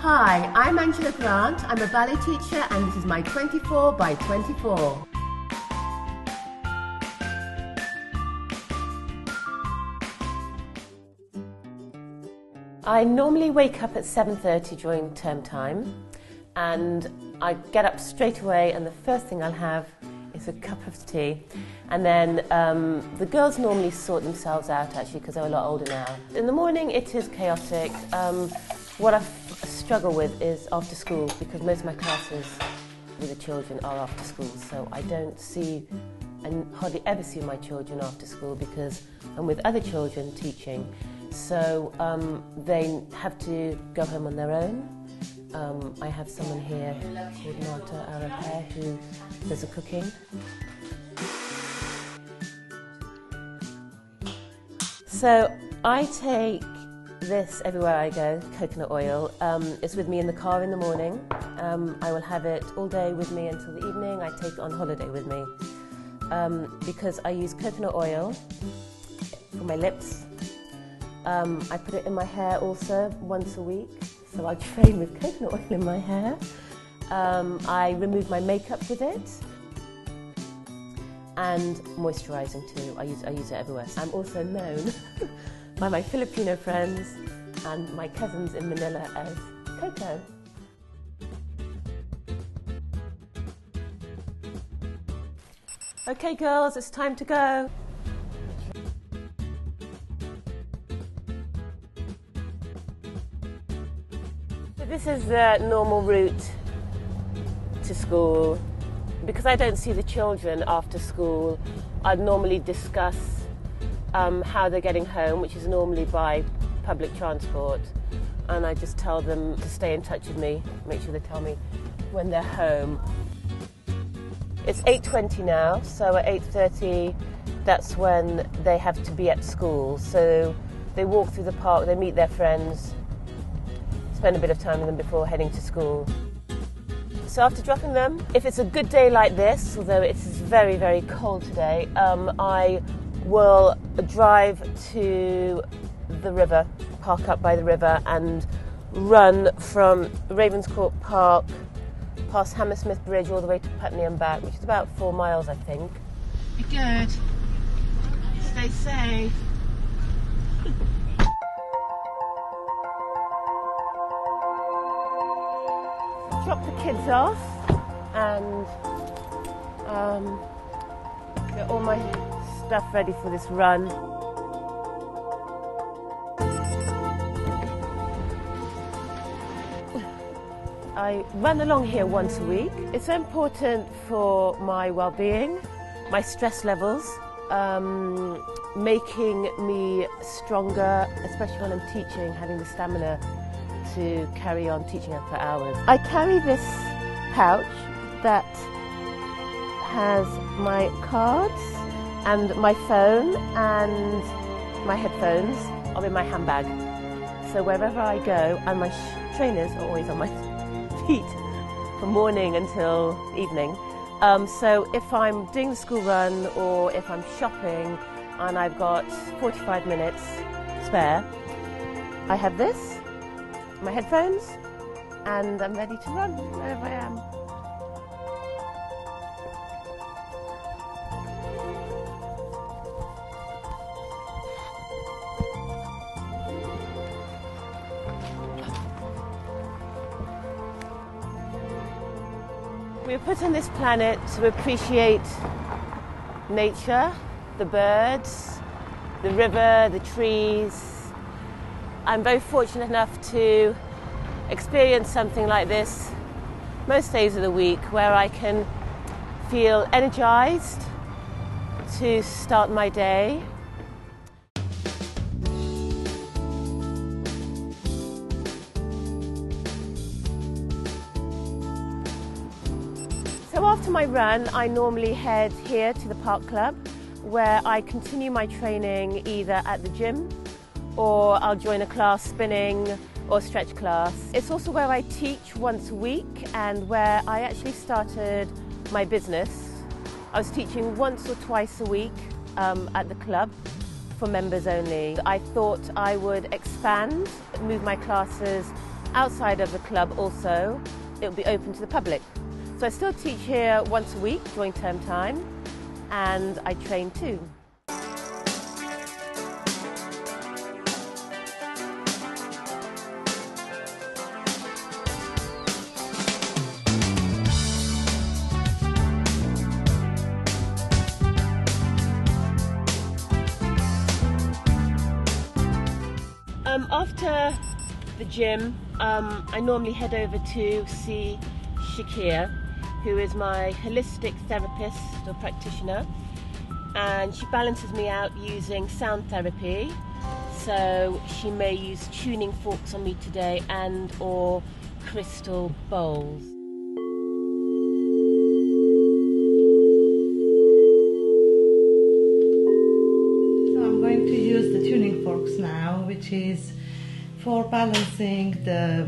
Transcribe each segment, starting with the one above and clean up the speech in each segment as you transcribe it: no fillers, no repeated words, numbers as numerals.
Hi, I'm Angela Grant. I'm a ballet teacher and this is my 24 by 24. I normally wake up at 7:30 during term time and I get up straight away and the first thing I'll have is a cup of tea. And then the girls normally sort themselves out actually because they're a lot older now. In the morning it is chaotic. What I struggle with is after school because most of my classes with the children are after school, so I don't see and hardly ever see my children after school because I'm with other children teaching. So they have to go home on their own. I have someone here called Marta Arapé who does the cooking. So I take this everywhere I go, coconut oil. It's with me in the car in the morning. I will have it all day with me until the evening. I take it on holiday with me because I use coconut oil for my lips. I put it in my hair also once a week, so I train with coconut oil in my hair. I remove my makeup with it and moisturising too. I use it everywhere. I'm also known by my Filipino friends and my cousins in Manila as Coco. Okay girls, it's time to go. So this is the normal route to school. Because I don't see the children after school, I'd normally discuss how they're getting home, which is normally by public transport, and I just tell them to stay in touch with me, make sure they tell me when they're home. It's 8:20 now, so at 8:30 that's when they have to be at school. So they walk through the park, they meet their friends, spend a bit of time with them before heading to school. So after dropping them, if it's a good day like this, although it's very, very cold today, I will drive to the river, park up by the river and run from Ravenscourt Park past Hammersmith Bridge all the way to Putney and back, which is about 4 miles I think. Be good. Stay safe. Drop the kids off and get all my stuff ready for this run. I run along here once a week. It's so important for my well-being, my stress levels, making me stronger, especially when I'm teaching, having the stamina to carry on teaching for hours. I carry this pouch that has my cards and my phone and my headphones are in my handbag. So wherever I go, and my trainers are always on my feet from morning until evening. So if I'm doing the school run or if I'm shopping and I've got 45 minutes spare, I have this, my headphones, and I'm ready to run wherever I am. We were put on this planet to appreciate nature, the birds, the river, the trees. I'm very fortunate enough to experience something like this most days of the week where I can feel energized to start my day. So after my run, I normally head here to the Park Club where I continue my training either at the gym or I'll join a class spinning or stretch class. It's also where I teach once a week and where I actually started my business. I was teaching once or twice a week at the club for members only. I thought I would expand, move my classes outside of the club also, it will be open to the public. So I still teach here once a week during term time, and I train too. After the gym, I normally head over to see Shakir, who is my holistic therapist or practitioner, and she balances me out using sound therapy. So she may use tuning forks on me today and or crystal bowls. So I'm going to use the tuning forks now, which is for balancing the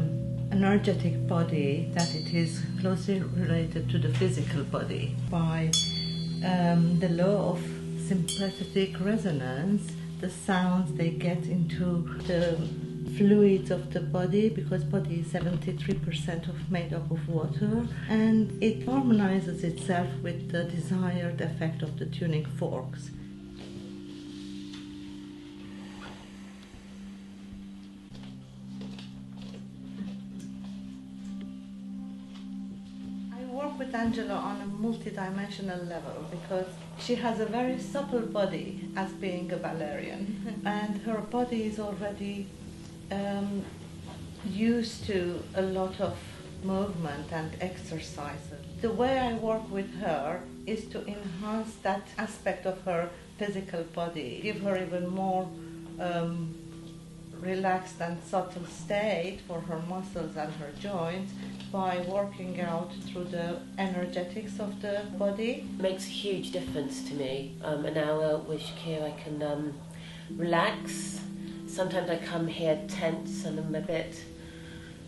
energetic body, that it is closely related to the physical body by the law of sympathetic resonance. The sounds, they get into the fluids of the body, because body is 73% made up of water, and it harmonizes itself with the desired effect of the tuning forks. With Angela on a multi-dimensional level, because she has a very supple body as being a ballerian, and her body is already used to a lot of movement and exercises. The way I work with her is to enhance that aspect of her physical body, give her even more relaxed and subtle state for her muscles and her joints by working out through the energetics of the body. It makes a huge difference to me. An hour with Shakir, I can relax. Sometimes I come here tense and I'm a bit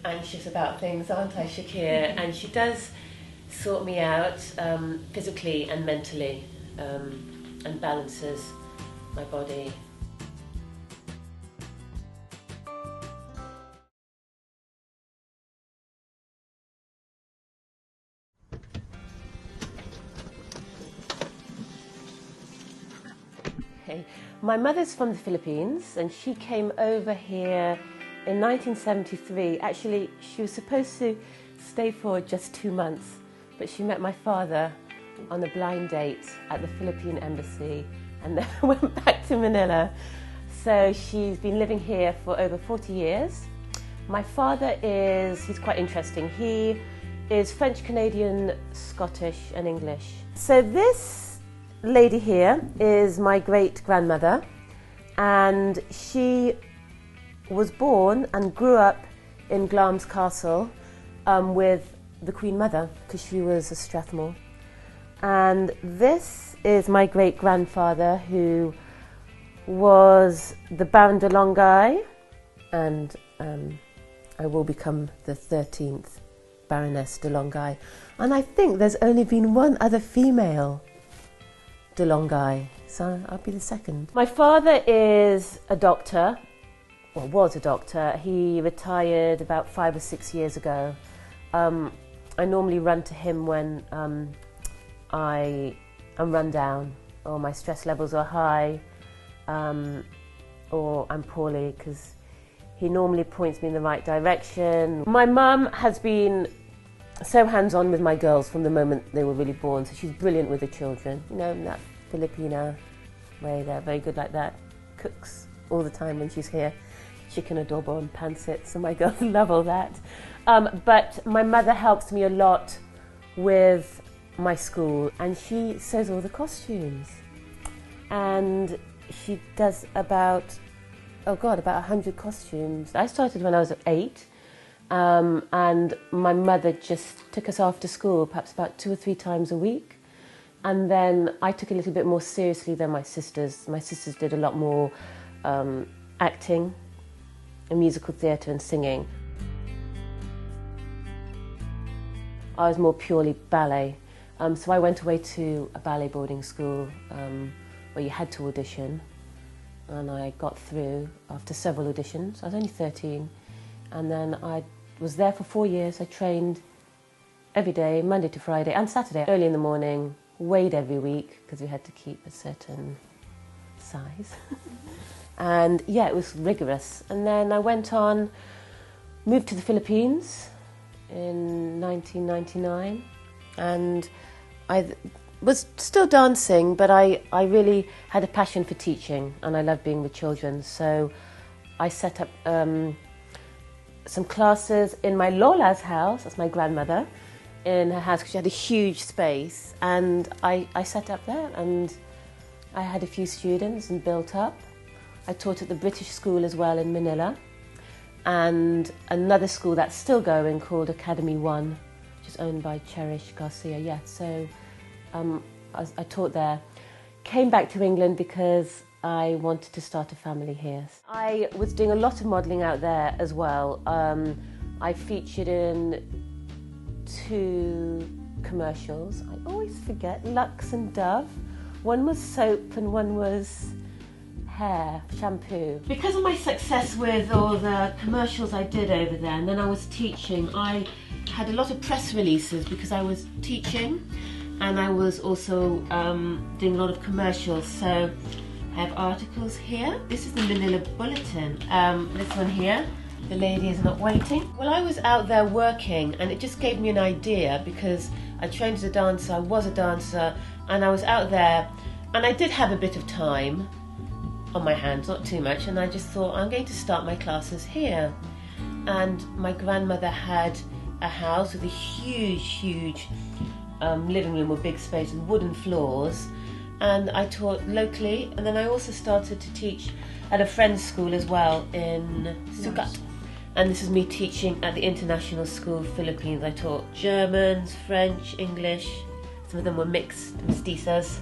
anxious about things, aren't I, Shakir? And she does sort me out physically and mentally, and balances my body. My mother's from the Philippines, and she came over here in 1973. Actually, she was supposed to stay for just 2 months, but she met my father on a blind date at the Philippine embassy and then went back to Manila. So she's been living here for over 40 years. My father he's quite interesting. He is French, Canadian, Scottish and English. So this lady here is my great-grandmother, and she was born and grew up in Glamis Castle with the Queen Mother, because she was a Strathmore. And this is my great-grandfather, who was the Baron de Longueuil, and I will become the 13th Baroness de Longueuil. And I think there's only been one other female de Longueuil, so I'll be the second. My father is a doctor, or was a doctor. He retired about 5 or 6 years ago. I normally run to him when I am run down, or my stress levels are high, or I'm poorly, because he normally points me in the right direction. My mum has been so hands-on with my girls from the moment they were really born, so she's brilliant with the children, you know, in that Filipina way. They're very good like that. Cooks all the time when she's here, chicken adobo and pancit, so my girls love all that. But my mother helps me a lot with my school, and she sews all the costumes, and she does about 100 costumes. I started when I was 8. And my mother just took us after school, perhaps about 2 or 3 times a week. And then I took it a little bit more seriously than my sisters. My sisters did a lot more acting and musical theatre and singing. I was more purely ballet. So I went away to a ballet boarding school where you had to audition. And I got through after several auditions. I was only 13. And then I was there for 4 years. I trained every day, Monday to Friday and Saturday, early in the morning, weighed every week because we had to keep a certain size. And yeah, it was rigorous. And then I went on, moved to the Philippines in 1999, and I was still dancing, but I really had a passion for teaching, and I loved being with children. So I set up some classes in my Lola's house. That's my grandmother, in her house, because she had a huge space, and I set up there, and I had a few students and built up. I taught at the British school as well in Manila, and another school that's still going called Academy One, which is owned by Cherish Garcia. Yeah, so I taught there. Came back to England because I wanted to start a family here. I was doing a lot of modelling out there as well. I featured in 2 commercials. I always forget, Lux and Dove. One was soap and one was hair, shampoo. Because of my success with all the commercials I did over there, and then I was teaching, I had a lot of press releases because I was teaching, and I was also doing a lot of commercials. So I have articles here. This is the Manila Bulletin. This one here, The Lady Is Not Waiting. Well, I was out there working, and it just gave me an idea because I trained as a dancer, I was a dancer, and I was out there, and I did have a bit of time on my hands, not too much, and I just thought, I'm going to start my classes here. And my grandmother had a house with a huge living room with big space and wooden floors, and I taught locally, and then I also started to teach at a friend's school as well in Sucat. And this is me teaching at the International School Philippines. I taught Germans, French, English, some of them were mixed, mestizas.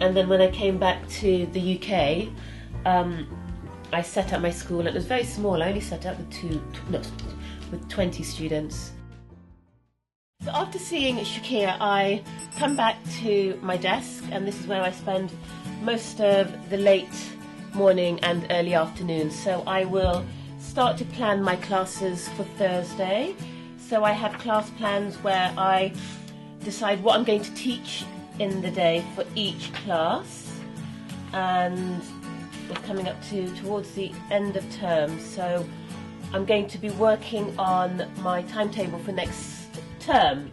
And then when I came back to the UK, I set up my school, and it was very small. I only set up with 20 students. So after seeing Shakira, I come back to my desk, and this is where I spend most of the late morning and early afternoon. So I will start to plan my classes for Thursday. So I have class plans where I decide what I'm going to teach in the day for each class, and we're coming up towards the end of term, so I'm going to be working on my timetable for next term.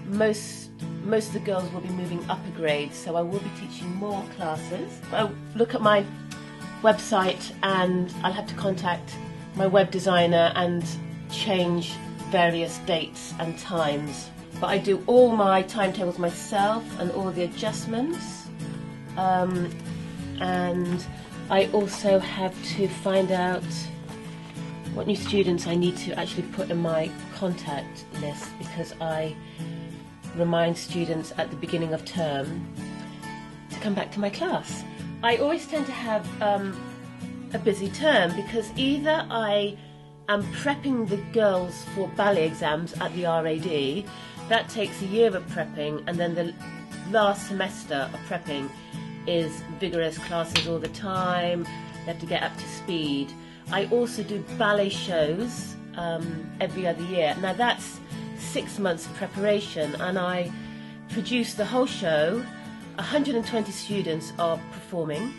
Most of the girls will be moving up a grade, so I will be teaching more classes. I'll look at my website, and I'll have to contact my web designer and change various dates and times. But I do all my timetables myself and all the adjustments, and I also have to find out what new students I need to actually put in my contact list, because I remind students at the beginning of term to come back to my class. I always tend to have a busy term because either I am prepping the girls for ballet exams at the RAD. That takes a year of prepping, and then the last semester of prepping is vigorous classes all the time. They have to get up to speed. I also do ballet shows every other year. Now that's 6 months of preparation, and I produce the whole show. 120 students are performing.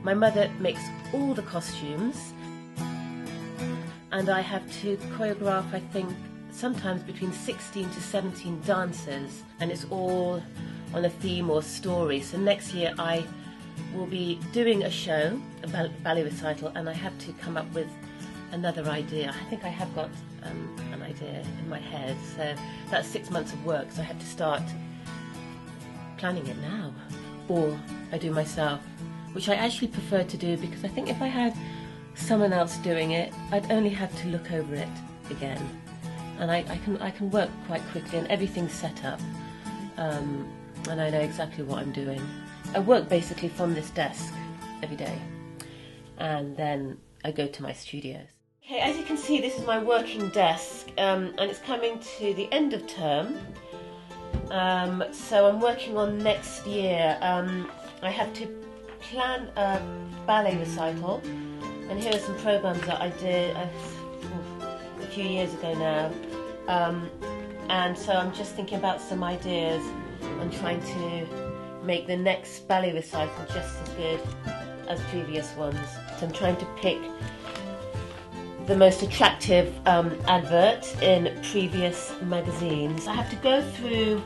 My mother makes all the costumes, and I have to choreograph, I think, sometimes between 16 to 17 dances, and it's all on a theme or story. So next year I will be doing a show, a ballet recital, and I have to come up with another idea. I think I have got an idea in my head, so that's 6 months of work, so I have to start planning it now. Or I do myself, which I actually prefer to do, because I think if I had someone else doing it, I'd only have to look over it again. And I can work quite quickly, and everything's set up, and I know exactly what I'm doing. I work basically from this desk every day, and then I go to my studios. Okay, as you can see, this is my working desk, and it's coming to the end of term, so I'm working on next year. I have to plan a ballet recital, and here are some programs that I did. few years ago now, and so I'm just thinking about some ideas on trying to make the next ballet recital just as good as previous ones. So I'm trying to pick the most attractive advert in previous magazines. I have to go through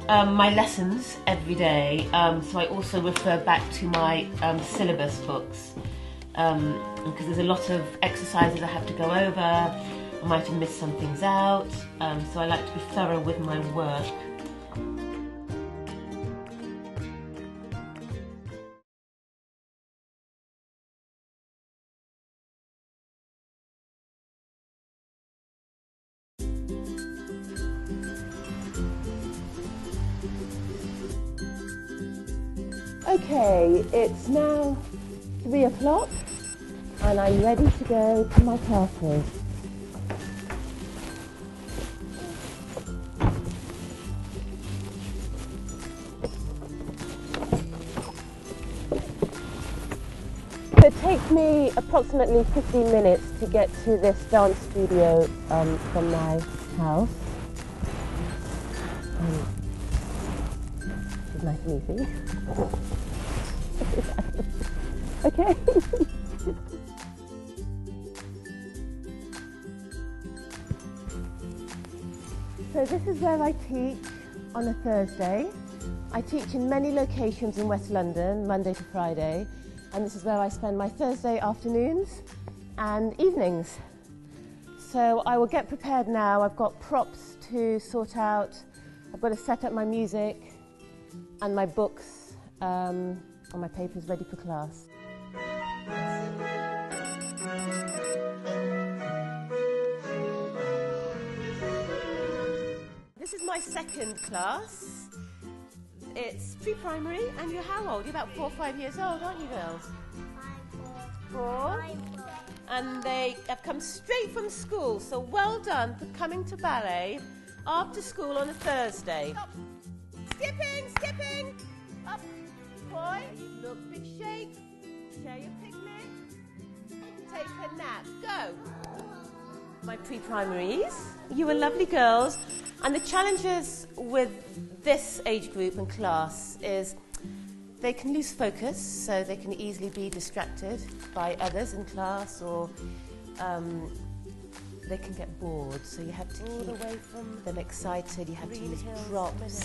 my lessons every day, so I also refer back to my syllabus books, because there's a lot of exercises I have to go over. I might have missed some things out, so I like to be thorough with my work. Okay, it's now 3 o'clock and I'm ready to go to my classes. So it takes me approximately 15 minutes to get to this dance studio from my house. It's nice and easy. Okay. So this is where I teach on a Thursday. I teach in many locations in West London, Monday to Friday, and this is where I spend my Thursday afternoons and evenings. So I will get prepared now. I've got props to sort out. I've got to set up my music and my books and my papers ready for class. This is my second class. It's pre-primary, and you're how old? You're about 4 or 5 years old, aren't you, girls? 4. And they have come straight from school, so well done for coming to ballet after school on a Thursday. Stop. Skipping, up, point, look, big shake, share your picnic, take a nap, go. My pre-primaries, you are lovely girls, and the challenges with this age group and class is they can lose focus, so they can easily be distracted by others in class, or they can get bored, so you have to keep them excited, you have to use props.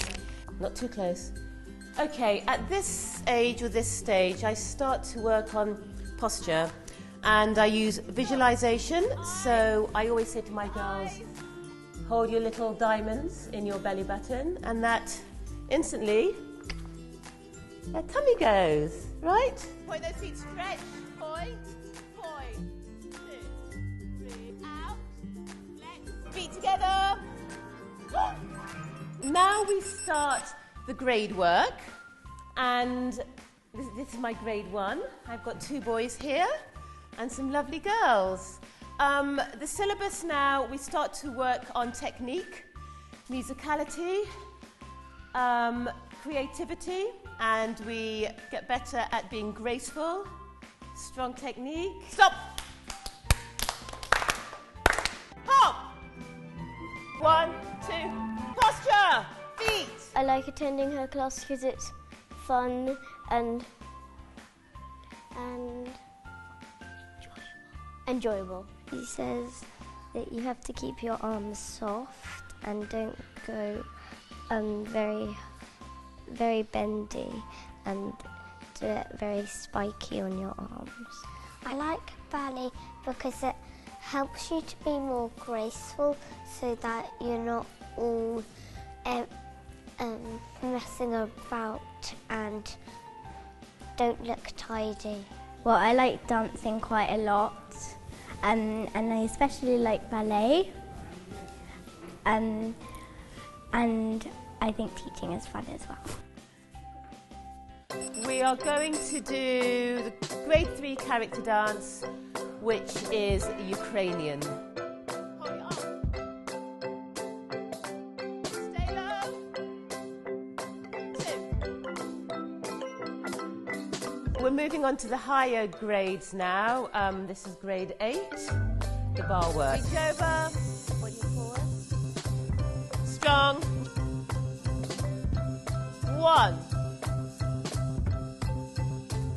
Not too close. Okay, at this age or this stage, I start to work on posture, and I use visualization. So I always say to my girls, hold your little diamonds in your belly button, and that instantly their tummy goes, right? Point those feet, stretch, point, 2, 3, out, let, feet together. Now we start the grade work, and this is my grade 1. I've got 2 boys here and some lovely girls. The syllabus now, we start to work on technique, musicality, creativity, and we get better at being graceful, strong technique. Stop! Hop! 1, 2, posture, feet. I like attending her class because it's fun and enjoyable. He says that you have to keep your arms soft and don't go very bendy and do it very spiky on your arms. I like ballet because it helps you to be more graceful so that you're not all messing about and don't look tidy. Well, I like dancing quite a lot, and I especially like ballet, and I think teaching is fun as well. We are going to do the grade 3 character dance, which is Ukrainian. We're moving on to the higher grades now. This is grade 8, the bar work. Reach over, body forward. Strong. 1.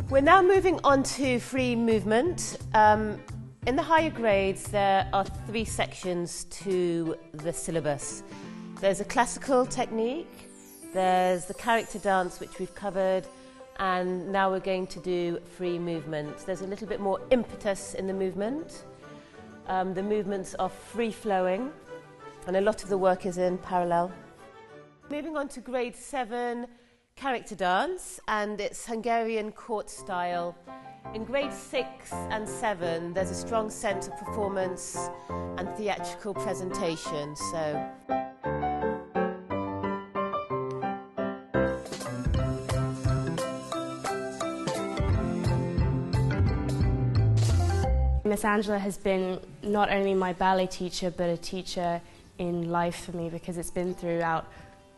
We're now moving on to free movement. In the higher grades, there are 3 sections to the syllabus. There's a classical technique, there's the character dance, which we've covered, and now we're going to do free movement. There's a little bit more impetus in the movement. The movements are free-flowing, and a lot of the work is in parallel. Moving on to grade 7, character dance, and it's Hungarian court style. In grade 6 and 7, there's a strong sense of performance and theatrical presentation. So. Miss Angela has been not only my ballet teacher, but a teacher in life for me, because it's been throughout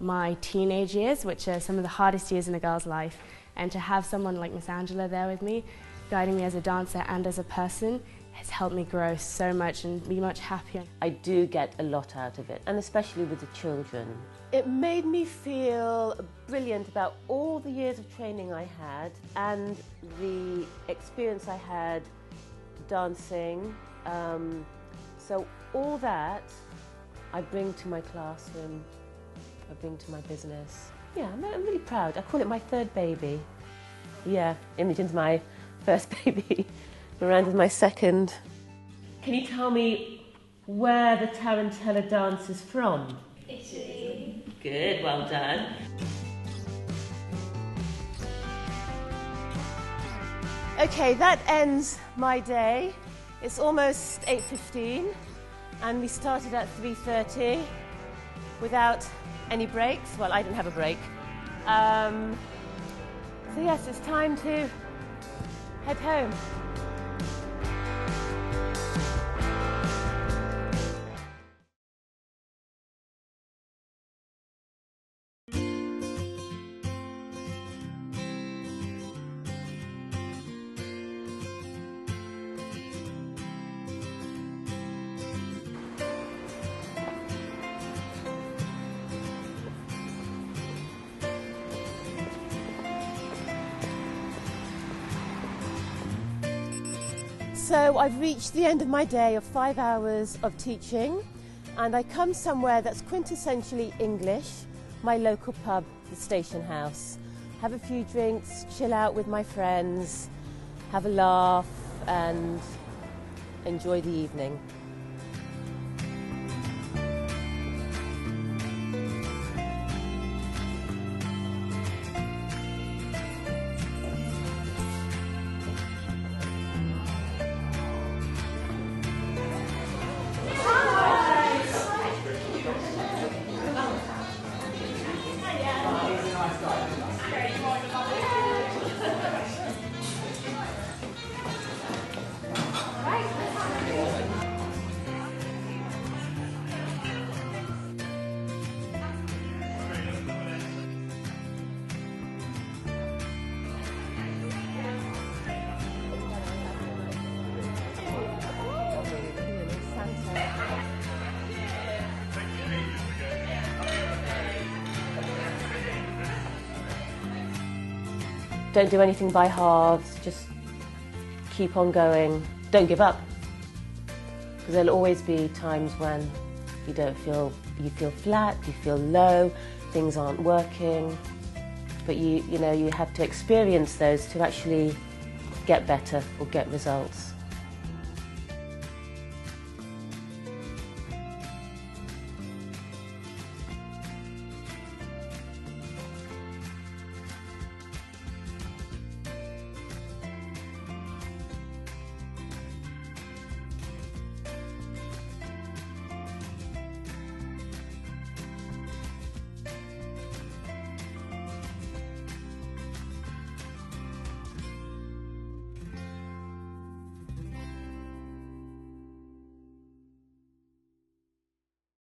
my teenage years, which are some of the hardest years in a girl's life, and to have someone like Miss Angela there with me, guiding me as a dancer and as a person, has helped me grow so much and be much happier. I do get a lot out of it, and especially with the children. It made me feel brilliant about all the years of training I had and the experience I had dancing. So all that I bring to my classroom, I bring to my business. Yeah, I'm really proud. I call it my 3rd baby. Yeah, Imogen's my 1st baby. Miranda's my 2nd. Can you tell me where the Tarantella dance is from? Italy. Good, well done. Okay, that ends my day. It's almost 8:15 and we started at 3:30 without any breaks. Well, I didn't have a break. So yes, it's time to head home. So I've reached the end of my day of 5 hours of teaching, and I come somewhere that's quintessentially English, my local pub, the Station House. Have a few drinks, chill out with my friends, have a laugh and enjoy the evening. Don't do anything by halves, just keep on going. Don't give up, because there'll always be times when you feel flat, you feel low, things aren't working, but you have to experience those to actually get better or get results.